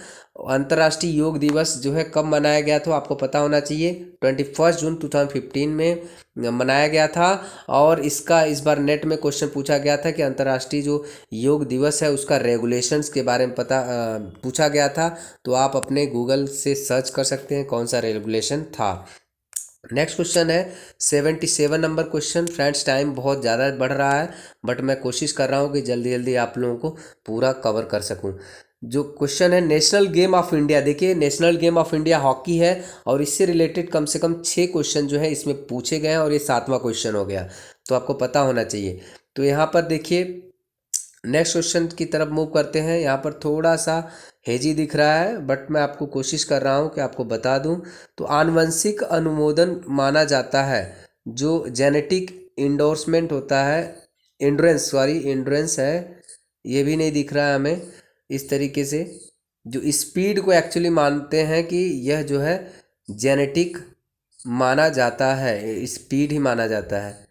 अंतर्राष्ट्रीय योग दिवस जो है कब मनाया गया था? आपको पता होना चाहिए 21 जून 2015 में मनाया गया था। और इसका इस बार नेट में क्वेश्चन पूछा गया था कि अंतर्राष्ट्रीय जो योग दिवस है उसका रेगुलेशंस के बारे में पूछा गया था। तो आप अपने गूगल से सर्च कर सकते हैं कौन सा रेगुलेशन था। नेक्स्ट क्वेश्चन है 77 नंबर क्वेश्चन। फ्रेंड्स टाइम बहुत ज़्यादा बढ़ रहा है, बट मैं कोशिश कर रहा हूँ कि जल्दी जल्दी आप लोगों को पूरा कवर कर सकूँ। जो क्वेश्चन है, नेशनल गेम ऑफ इंडिया, देखिए national game of India hockey है, और इससे रिलेटेड कम से कम 6 क्वेश्चन जो है इसमें पूछे गए हैं, और ये 7वां क्वेश्चन हो गया, तो आपको पता होना चाहिए। तो यहाँ पर देखिए नेक्स्ट क्वेश्चन की तरफ मूव करते हैं। यहाँ पर थोड़ा सा हेजी दिख रहा है, बट मैं आपको कोशिश कर रहा हूँ कि आपको बता दूँ। तो आनुवंशिक अनुमोदन माना जाता है जो जेनेटिक इंडोर्समेंट होता है, एंड्योरेंस है, ये भी नहीं दिख रहा है हमें। इस तरीके से जो स्पीड को एक्चुअली मानते हैं कि यह जो है जेनेटिक माना जाता है, स्पीड ही माना जाता है।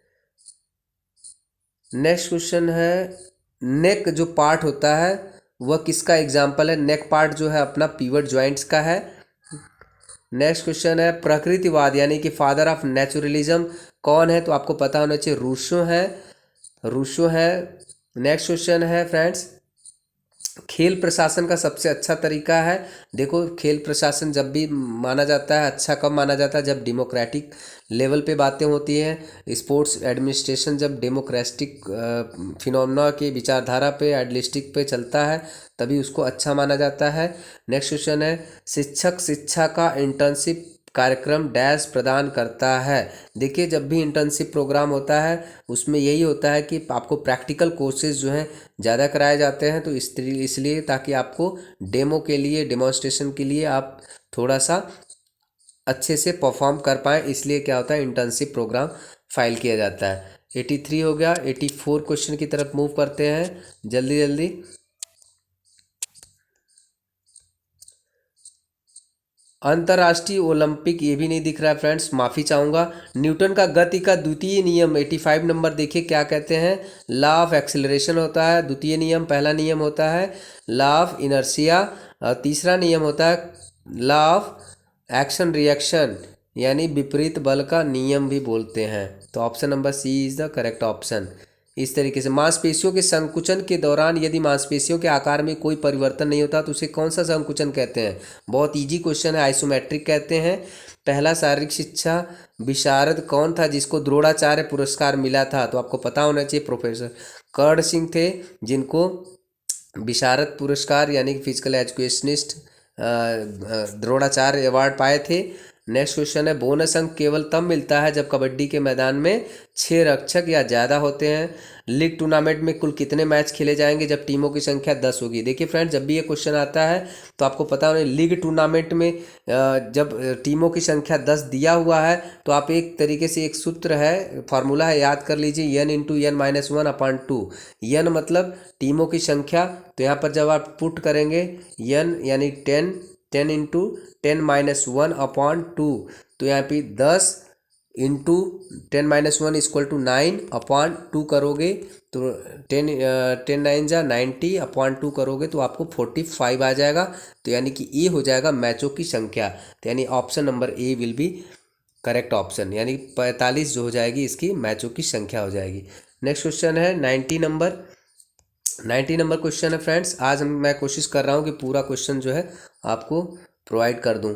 नेक्स्ट क्वेश्चन है, नेक जो पार्ट होता है वह किसका एग्जाम्पल है? नेक पार्ट जो है अपना पिवट जॉइंट्स का है। नेक्स्ट क्वेश्चन है, प्रकृतिवाद यानी कि फादर ऑफ नेचुरलिज्म कौन है? तो आपको पता होना चाहिए रूसो है। नेक्स्ट क्वेश्चन है फ्रेंड्स, खेल प्रशासन का सबसे अच्छा तरीका है। देखो खेल प्रशासन जब भी माना जाता है अच्छा कब माना जाता है? जब डेमोक्रेटिक लेवल पे बातें होती हैं। स्पोर्ट्स एडमिनिस्ट्रेशन जब डेमोक्रेटिक फिनोमेना की विचारधारा पे, आइडियलिस्टिक पे चलता है, तभी उसको अच्छा माना जाता है। नेक्स्ट क्वेश्चन है, शिक्षक शिक्षा का इंटर्नशिप कार्यक्रम डैश प्रदान करता है। देखिए जब भी इंटर्नशिप प्रोग्राम होता है उसमें यही होता है कि आपको प्रैक्टिकल कोर्सेज जो हैं ज़्यादा कराए जाते हैं, तो इसलिए ताकि आपको डेमो के लिए, डेमोन्स्ट्रेशन के लिए आप थोड़ा सा अच्छे से परफॉर्म कर पाएँ, इसलिए क्या होता है इंटर्नशिप प्रोग्राम फाइल किया जाता है। 83 हो गया। 84 क्वेश्चन की तरफ मूव करते हैं जल्दी जल्दी। अंतर्राष्ट्रीय ओलंपिक, ये भी नहीं दिख रहा है फ्रेंड्स, माफ़ी चाहूँगा। न्यूटन का गति का द्वितीय नियम 85 नंबर देखिए क्या कहते हैं। लॉ ऑफ एक्सेलरेशन होता है द्वितीय नियम। पहला नियम होता है लॉ ऑफ इनर्शिया, तीसरा नियम होता है लॉ ऑफ एक्शन रिएक्शन, यानी विपरीत बल का नियम भी बोलते हैं। तो option number C is the correct option. इस तरीके से मांसपेशियों के संकुचन के दौरान यदि मांसपेशियों के आकार में कोई परिवर्तन नहीं होता तो उसे कौन सा संकुचन कहते हैं। बहुत इजी क्वेश्चन है, आइसोमेट्रिक कहते हैं। पहला शारीरिक शिक्षा विशारद कौन था जिसको द्रोणाचार्य पुरस्कार मिला था, तो आपको पता होना चाहिए प्रोफेसर कर्ण सिंह थे जिनको विशारद पुरस्कार यानी कि फिजिकल एजुकेशनिस्ट द्रोणाचार्य अवार्ड पाए थे। नेक्स्ट क्वेश्चन है बोनस अंक केवल तब मिलता है जब कबड्डी के मैदान में 6 रक्षक या ज़्यादा होते हैं। लीग टूर्नामेंट में कुल कितने मैच खेले जाएंगे जब टीमों की संख्या 10 होगी। देखिए फ्रेंड्स जब भी ये क्वेश्चन आता है तो आपको पता होना लीग टूर्नामेंट में जब टीमों की संख्या 10 दिया हुआ है तो आप एक तरीके से एक सूत्र है, फार्मूला है, याद कर लीजिए n into N minus 1/2। n मतलब टीमों की संख्या, तो यहाँ पर जब आप पुट करेंगे n यानी 10 इंटू 10-1/2, तो यहाँ पे 10 इंटू 10-1 इक्वल टू 9/2 करोगे तो 10 9 जा 90/2 करोगे तो आपको 45 आ जाएगा। तो यानी कि ए हो जाएगा मैचों की संख्या, तो यानी option number A will be correct option, यानी 45 जो हो जाएगी इसकी मैचों की संख्या हो जाएगी। नेक्स्ट क्वेश्चन है 90 नंबर क्वेश्चन है फ्रेंड्स। आज मैं कोशिश कर रहा हूँ कि पूरा क्वेश्चन जो है आपको प्रोवाइड कर दूं।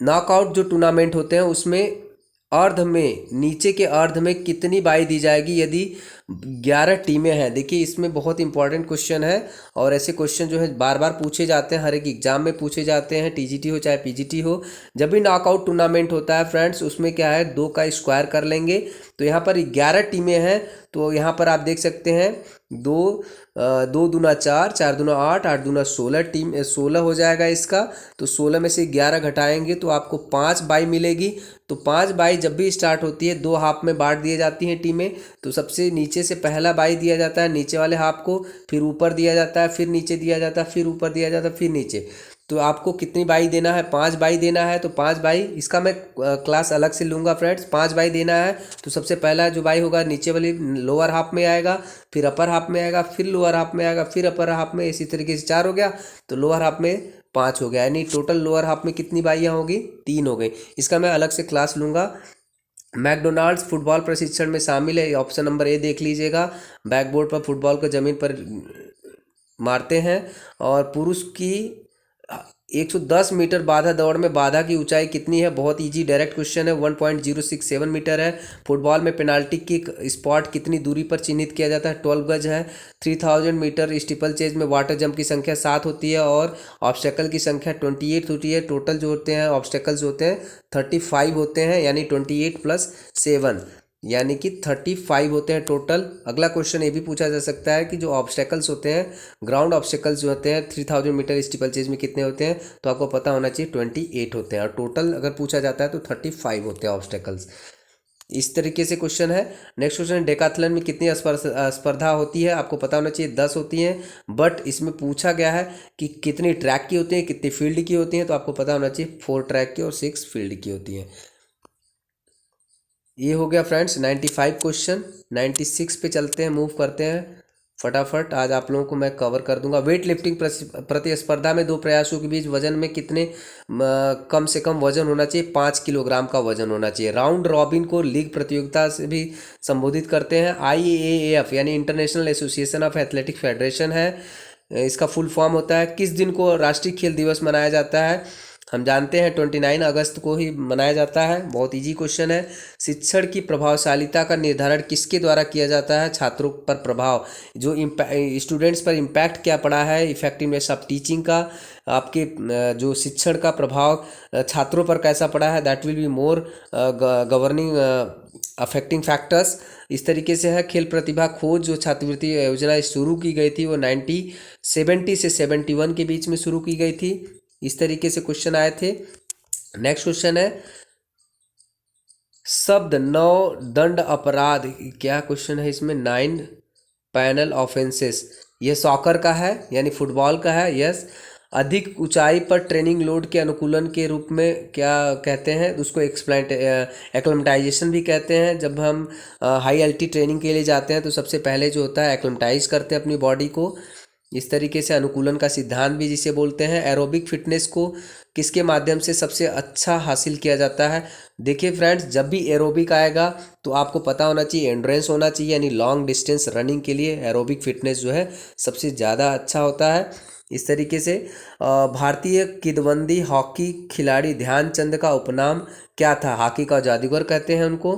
नॉकआउट जो टूर्नामेंट होते हैं उसमें अर्ध में, नीचे के अर्ध में कितनी बाई दी जाएगी यदि 11 टीमें हैं। देखिए इसमें बहुत इंपॉर्टेंट क्वेश्चन है और ऐसे क्वेश्चन जो है बार बार पूछे जाते हैं, हर एक एग्जाम में पूछे जाते हैं, टीजीटी हो चाहे पीजीटी हो। जब भी नॉकआउट टूर्नामेंट होता है फ्रेंड्स उसमें क्या है 2 का स्क्वायर कर लेंगे, तो यहाँ पर 11 टीमें हैं, तो यहाँ पर आप देख सकते हैं 2 दूना 4, 4 दूना 8, 8 दूना 16, टीम 16 हो जाएगा इसका। तो 16 में से 11 घटाएंगे तो आपको 5 बाई मिलेगी। तो 5 बाई जब भी स्टार्ट होती है 2 हाफ में बांट दिए जाती हैं टीमें। तो सबसे नीचे से पहला बाई दिया जाता है नीचे वाले हाफ को, फिर ऊपर दिया जाता है, फिर नीचे दिया जाता है, फिर ऊपर दिया जाता है, फिर नीचे। तो आपको कितनी बाई देना है, 5 बाई देना है। तो 5 बाई, इसका मैं क्लास अलग से लूँगा फ्रेंड्स। 5 बाई देना है तो सबसे पहला जो बाई होगा नीचे वाली लोअर हाफ में आएगा, फिर अपर हाफ में आएगा, फिर लोअर हाफ में आएगा, फिर अपर हाफ में, इसी तरीके से 4 हो गया। तो लोअर हाफ में 5 हो गया, यानी टोटल लोअर हाफ में कितनी बाइयाँ होगी, 3 हो गई। इसका मैं अलग से क्लास लूँगा। मैकडोनाल्ड्स फुटबॉल प्रशिक्षण में शामिल है, ऑप्शन नंबर ए देख लीजिएगा। बैकबोर्ड पर फुटबॉल को जमीन पर मारते हैं। और पुरुष की 110 मीटर बाधा दौड़ में बाधा की ऊंचाई कितनी है, बहुत इजी डायरेक्ट क्वेश्चन है, 1.067 मीटर है। फुटबॉल में पेनाल्टी किक स्पॉट कितनी दूरी पर चिन्हित किया जाता है, 12 गज है। 3000 मीटर स्टीपल चेज में वाटर जंप की संख्या 7 होती है और ऑब्स्टेकल की संख्या 28 होती है। टोटल जो होते हैं ऑब्स्टेकल्स होते हैं 35 होते हैं, यानी 28 + 7 यानी कि 35 होते हैं टोटल। अगला क्वेश्चन ये भी पूछा जा सकता है कि जो ऑब्स्टेकल्स होते हैं, ग्राउंड ऑब्स्टेकल्स जो होते हैं 3000 मीटर स्टीपल चेज में कितने होते हैं, तो आपको पता होना चाहिए 28 होते हैं। और टोटल अगर पूछा जाता है तो 35 होते हैं ऑब्स्टेकल्स। इस तरीके से क्वेश्चन है। नेक्स्ट क्वेश्चन, डेकाथलन में कितनी स्पर्धा होती है, आपको पता होना चाहिए 10 होती हैं। बट इसमें पूछा गया है कि कितनी ट्रैक की होती हैं, कितनी फील्ड की होती हैं, तो आपको पता होना चाहिए 4 ट्रैक की और 6 फील्ड की होती हैं। ये हो गया फ्रेंड्स 95 क्वेश्चन। 96 पे चलते हैं, मूव करते हैं फटाफट। आज आप लोगों को मैं कवर कर दूंगा। वेट लिफ्टिंग प्रतिस्पर्धा में 2 प्रयासों के बीच वजन में कितने कम से कम वजन होना चाहिए, 5 किलोग्राम का वजन होना चाहिए। राउंड रॉबिन को लीग प्रतियोगिता से भी संबोधित करते हैं। IAAF यानी international association of athletic federation है, इसका फुल फॉर्म होता है। किस दिन को राष्ट्रीय खेल दिवस मनाया जाता है, हम जानते हैं 29 अगस्त को ही मनाया जाता है। बहुत इजी क्वेश्चन है। शिक्षण की प्रभावशीलता का निर्धारण किसके द्वारा किया जाता है? छात्रों पर प्रभाव, जो स्टूडेंट्स पर इम्पैक्ट क्या पड़ा है, इफेक्टिवनेस ऑफ टीचिंग का, आपके जो शिक्षण का प्रभाव छात्रों पर कैसा पड़ा है, that will be more governing affecting factors. इस तरीके से है। खेल प्रतिभा खोज जो छात्रवृत्ति योजना शुरू की गई थी वो 1970 से 71 के बीच में शुरू की गई थी। इस तरीके से क्वेश्चन आए थे। नेक्स्ट क्वेश्चन है शब्द नौ दंड अपराध, क्या क्वेश्चन है इसमें? 9 पैनल ऑफेंसेस, ये सॉकर का है यानी फुटबॉल का है। यस। अधिक ऊंचाई पर ट्रेनिंग लोड के अनुकूलन के रूप में क्या कहते हैं? उसको एक्लेमेटाइजेशन भी कहते हैं। जब हम हाई एल्टी ट्रेनिंग के लिए जाते हैं तो सबसे पहले जो होता है एक्लेमेटाइज करते हैं अपनी बॉडी को। इस तरीके से अनुकूलन का सिद्धांत भी जिसे बोलते हैं। एरोबिक फिटनेस को किसके माध्यम से सबसे अच्छा हासिल किया जाता है? देखिए फ्रेंड्स, जब भी एरोबिक आएगा तो आपको पता होना चाहिए एंड्योरेंस होना चाहिए, यानी लॉन्ग डिस्टेंस रनिंग के लिए एरोबिक फिटनेस जो है सबसे ज़्यादा अच्छा होता है। इस तरीके से भारतीय किदवंदी हॉकी खिलाड़ी ध्यानचंद का उपनाम क्या था? हॉकी का जादूगर कहते हैं उनको।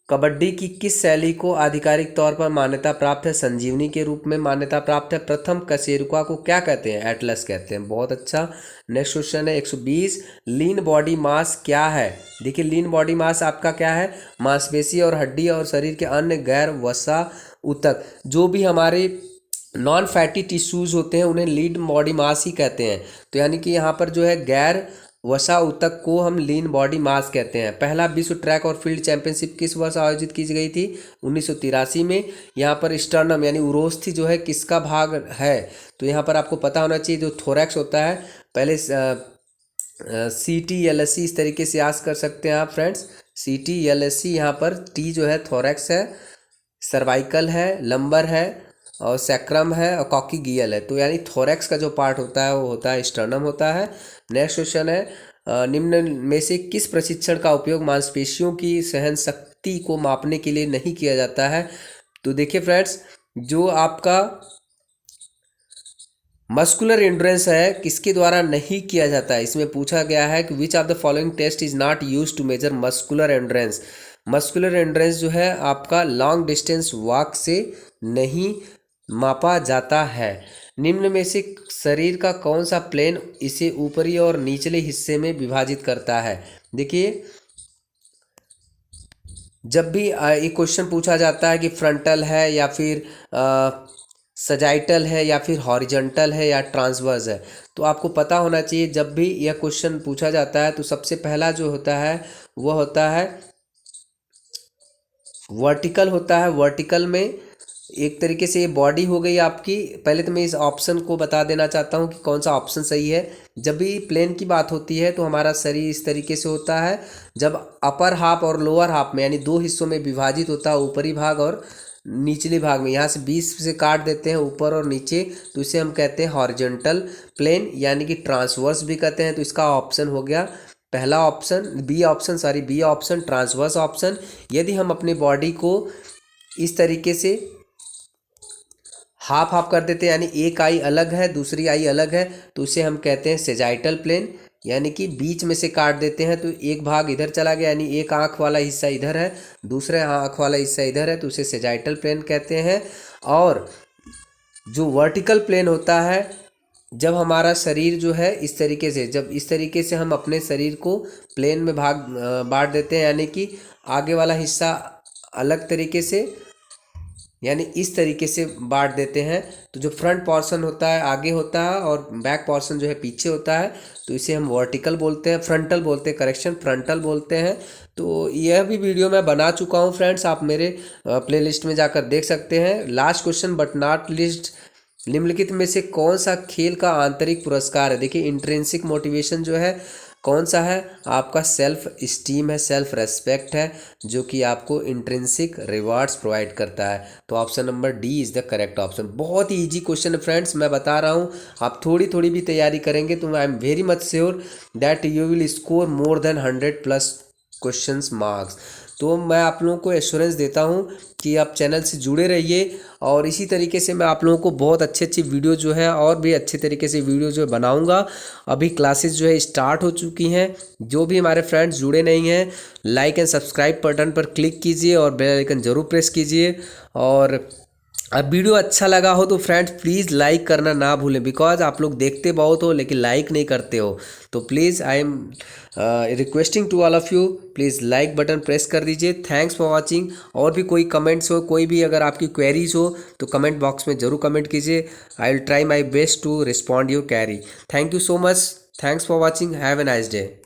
कबड्डी की किस शैली को आधिकारिक तौर पर मान्यता प्राप्त है? संजीवनी के रूप में मान्यता प्राप्त है। प्रथम कशेरुका को क्या कहते हैं? एटलस कहते हैं। बहुत अच्छा। नेक्स्ट क्वेश्चन है 120, लीन बॉडी मास क्या है? देखिए लीन बॉडी मास आपका क्या है? मांसपेशी और हड्डी और शरीर के अन्य गैर वसा ऊतक, जो भी हमारे नॉन फैटी टिश्यूज़ होते हैं उन्हें लीन बॉडी मास ही कहते हैं। तो यानी कि यहाँ पर जो है गैर वसा ऊतक को हम लीन बॉडी मास कहते हैं। पहला विश्व ट्रैक और फील्ड चैंपियनशिप किस वर्ष आयोजित की गई थी? 1983 में। यहाँ पर स्टर्नम यानी उरोस्थी जो है किसका भाग है? तो यहाँ पर आपको पता होना चाहिए जो थोरैक्स होता है। पहले CT LSC इस तरीके से याद कर सकते हैं आप फ्रेंड्स। CT LSC, यहाँ पर टी जो है थोरैक्स है, सर्वाइकल है, लंबर है और सैक्रम है और कॉक्सीगियल है। तो यानी थोरैक्स का जो पार्ट होता है वो होता है स्टर्नम होता है। नेक्स्ट क्वेश्चन है निम्न में से किस प्रशिक्षण का उपयोग मांसपेशियों की सहन शक्ति को मापने के लिए नहीं किया जाता है? तो देखिए फ्रेंड्स, जो आपका मस्कुलर एंड्योरेंस है किसके द्वारा नहीं किया जाता है? इसमें पूछा गया है कि which of the following test is not use to measure muscular endurance. Muscular endurance जो है आपका लॉन्ग डिस्टेंस वॉक से नहीं मापा जाता है। निम्न में से शरीर का कौन सा प्लेन इसे ऊपरी और निचले हिस्से में विभाजित करता है? देखिए जब भी एक क्वेश्चन पूछा जाता है कि फ्रंटल है या फिर सजाइटल है या फिर हॉरिजॉन्टल है या ट्रांसवर्स है, तो आपको पता होना चाहिए जब भी यह क्वेश्चन पूछा जाता है तो सबसे पहला जो होता है वह होता है वर्टिकल होता है। वर्टिकल में एक तरीके से ये बॉडी हो गई आपकी। पहले तो मैं इस ऑप्शन को बता देना चाहता हूँ कि कौन सा ऑप्शन सही है। जब भी प्लेन की बात होती है तो हमारा शरीर इस तरीके से होता है। जब अपर हाफ और लोअर हाफ में यानी दो हिस्सों में विभाजित होता है, ऊपरी भाग और निचले भाग में, यहाँ से 20 से काट देते हैं ऊपर और नीचे, तो इसे हम कहते हैं हॉरिजॉन्टल प्लेन यानी कि ट्रांसवर्स भी कहते हैं। तो इसका ऑप्शन हो गया पहला option, B option transverse option. यदि हम अपनी बॉडी को इस तरीके से हाफ हाफ कर देते हैं यानी एक आई अलग है दूसरी आई अलग है, तो उसे हम कहते हैं सेजाइटल प्लेन, यानी कि बीच में से काट देते हैं तो एक भाग इधर चला गया, यानी एक आँख वाला हिस्सा इधर है दूसरे आँख वाला हिस्सा इधर है, तो उसे सेजाइटल प्लेन कहते हैं। और जो वर्टिकल प्लेन होता है, जब हमारा शरीर जो है इस तरीके से, जब इस तरीके से हम अपने शरीर को प्लेन में बांट देते हैं, यानी कि आगे वाला हिस्सा अलग तरीके से यानी इस तरीके से बांट देते हैं, तो जो फ्रंट पोर्शन होता है आगे होता है और बैक पोर्शन जो है पीछे होता है, तो इसे हम वर्टिकल बोलते हैं, फ्रंटल बोलते हैं, करेक्शन फ्रंटल बोलते हैं। तो यह भी वीडियो मैं बना चुका हूं फ्रेंड्स, आप मेरे प्लेलिस्ट में जाकर देख सकते हैं। Last question but not list, निम्नलिखित में से कौन सा खेल का आंतरिक पुरस्कार है? देखिए इंट्रिंसिक मोटिवेशन जो है कौन सा है आपका? सेल्फ स्टीम है, सेल्फ रेस्पेक्ट है, जो कि आपको इंट्रिंसिक रिवार्ड्स प्रोवाइड करता है। तो option number D is the correct option. बहुत ही इजी क्वेश्चन है फ्रेंड्स, मैं बता रहा हूँ, आप थोड़ी थोड़ी भी तैयारी करेंगे तो I am very much sure that you will score more than 100+ questions marks. तो मैं आप लोगों को एश्योरेंस देता हूँ कि आप चैनल से जुड़े रहिए और इसी तरीके से मैं आप लोगों को बहुत अच्छी अच्छी वीडियो जो है और भी अच्छे तरीके से वीडियो जो है बनाऊंगा। अभी क्लासेस जो है स्टार्ट हो चुकी हैं। जो भी हमारे फ्रेंड्स जुड़े नहीं हैं, लाइक एंड सब्सक्राइब बटन पर क्लिक कीजिए और बेल आइकन ज़रूर प्रेस कीजिए। और अब वीडियो अच्छा लगा हो तो फ्रेंड्स प्लीज़ लाइक करना ना भूलें, बिकॉज आप लोग देखते बहुत हो लेकिन लाइक नहीं करते हो। तो please I am requesting to all of you, please like button press कर दीजिए। Thanks for watching. और भी कोई कमेंट्स हो, कोई भी अगर आपकी क्वेरीज हो तो कमेंट बॉक्स में ज़रूर कमेंट कीजिए। I will try my best to respond your query. Thank you so much. Thanks for watching. Have a nice day.